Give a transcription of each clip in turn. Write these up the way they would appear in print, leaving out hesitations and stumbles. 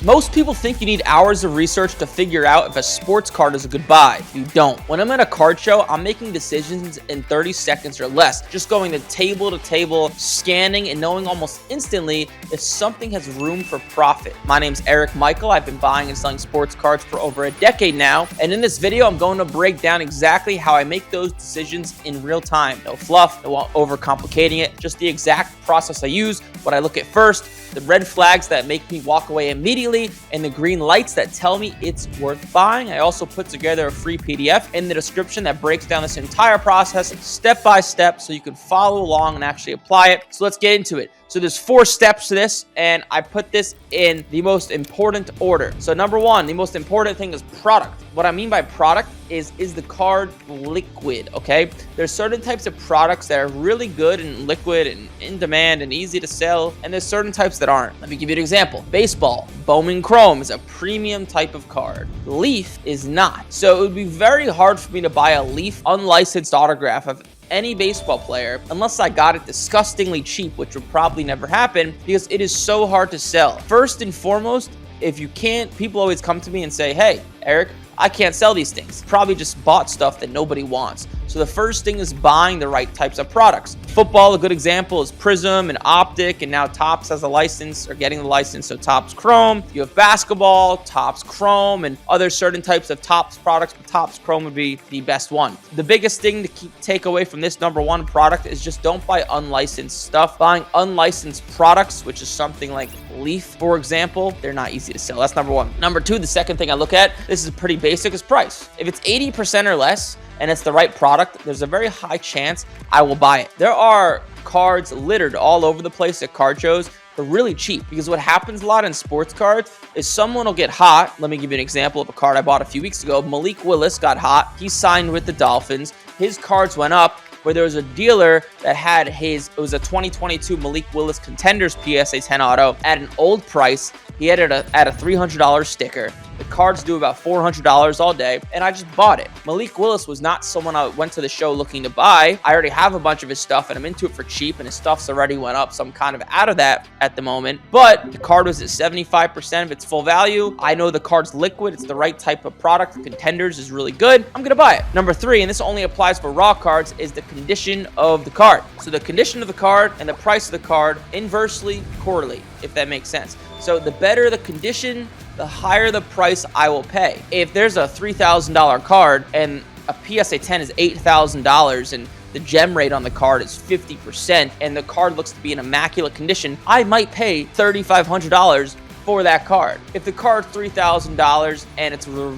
Most people think you need hours of research to figure out if a sports card is a good buy. You don't. When I'm at a card show, I'm making decisions in 30 seconds or less, just going to table, scanning and knowing almost instantly if something has room for profit. My name's Eric Michael. I've been buying and selling sports cards for over a decade now, and in this video, I'm going to break down exactly how I make those decisions in real time. No fluff, no overcomplicating it, just the exact process I use, what I look at first, the red flags that make me walk away immediately, and the green lights that tell me it's worth buying. I also put together a free PDF in the description that breaks down this entire process step by step so you can follow along and actually apply it. So let's get into it. So there's 4 steps to this, and I put this in the most important order. So number 1, the most important thing is product. What I mean by product is the card liquid, okay? There's certain types of products that are really good and liquid and in demand and easy to sell, and there's certain types that aren't. Let me give you an example. Baseball, Bowman Chrome is a premium type of card. Leaf is not. So it would be very hard for me to buy a Leaf unlicensed autograph of any baseball player unless I got it disgustingly cheap, which would probably never happen because it is so hard to sell. First and foremost, if you can't, people always come to me and say, hey, Eric, I can't sell these things. Probably just bought stuff that nobody wants. So the first thing is buying the right types of products. Football, a good example is Prism and Optic, and now Topps has a license or getting the license, so Topps Chrome. You have basketball, Topps Chrome, and other certain types of Topps products, but Topps Chrome would be the best one. The biggest thing to take away from this number 1 product is just don't buy unlicensed stuff. Buying unlicensed products, which is something like Leaf, for example, they're not easy to sell. That's number 1. Number 2, the second thing I look at, this is pretty basic, is price. If it's 80% or less, and it's the right product, there's a very high chance I will buy it. There are cards littered all over the place at card shows. They're really cheap because what happens a lot in sports cards is someone will get hot. Let me give you an example of a card I bought a few weeks ago. Malik Willis got hot. He signed with the Dolphins. His cards went up where there was a dealer that had it was a 2022 Malik Willis Contenders PSA 10 auto at an old price. He had it at a $300 sticker. The cards do about $400 all day, and I just bought it. Malik Willis was not someone I went to the show looking to buy. I already have a bunch of his stuff, and I'm into it for cheap, and his stuff's already went up, so I'm kind of out of that at the moment. But the card was at 75% of its full value. I know the card's liquid. It's the right type of product. The Contenders is really good. I'm going to buy it. Number 3, and this only applies for raw cards, is the condition of the card. So the condition of the card and the price of the card inversely correlate, if that makes sense. So the better the condition, the higher the price I will pay. If there's a $3,000 card and a PSA 10 is $8,000 and the gem rate on the card is 50% and the card looks to be in immaculate condition, I might pay $3,500 for that card. If the card's $3,000 and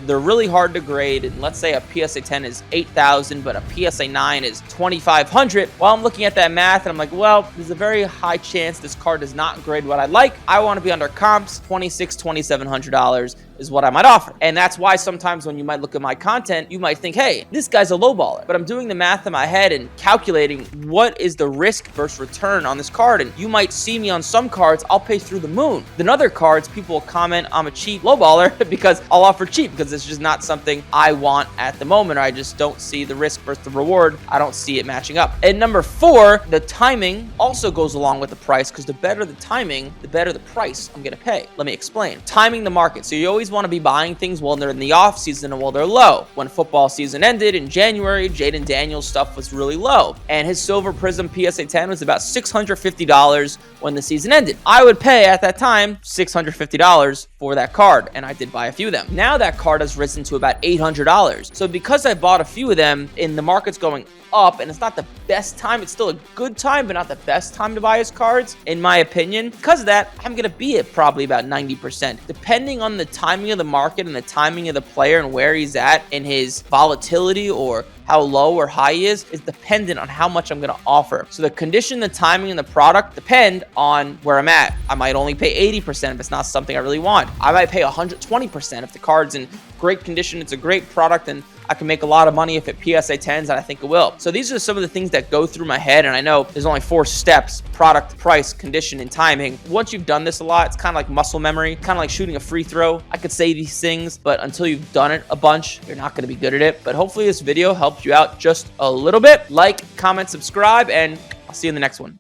they're really hard to grade, and let's say a PSA 10 is $8,000 but a PSA 9 is $2,500, well, I'm looking at that math and I'm like, well, there's a very high chance this card does not grade what I like. I want to be under comps. $2,600, $2,700 is what I might offer. And that's why sometimes when you might look at my content, you might think, hey, this guy's a lowballer. But I'm doing the math in my head and calculating what is the risk versus return on this card. And you might see me on some cards, I'll pay through the moon. Then other cards, people will comment I'm a cheap lowballer because I'll offer cheap because it's just not something I want at the moment, or I just don't see the risk versus the reward. I don't see it matching up. And number 4, the timing also goes along with the price, because the better the timing, the better the price I'm going to pay. Let me explain. Timing the market. So you always want to be buying things while they're in the off season and while they're low. When football season ended in January, Jaden Daniels stuff was really low, and his Silver Prism PSA 10 was about $650 when the season ended. I would pay at that time $650 for that card, and I did buy a few of them. Now that card has risen to about $800. So because I bought a few of them and the market's going up and it's not the best time, it's still a good time but not the best time to buy his cards in my opinion. Because of that, I'm gonna be at probably about 90%, depending on the timing of the market and the timing of the player and where he's at in his volatility or how low or high he is dependent on how much I'm going to offer. So the condition, the timing, and the product depend on where I'm at. I might only pay 80% if it's not something I really want. I might pay 120% if the card's in great condition, it's a great product, and I can make a lot of money if it PSA 10s, and I think it will. So these are some of the things that go through my head, and I know there's only 4 steps: product, price, condition, and timing. Once you've done this a lot, it's kind of like muscle memory, kind of like shooting a free throw. I could say these things, but until you've done it a bunch, you're not going to be good at it. But hopefully this video helped you out just a little bit. Like, comment, subscribe, and I'll see you in the next one.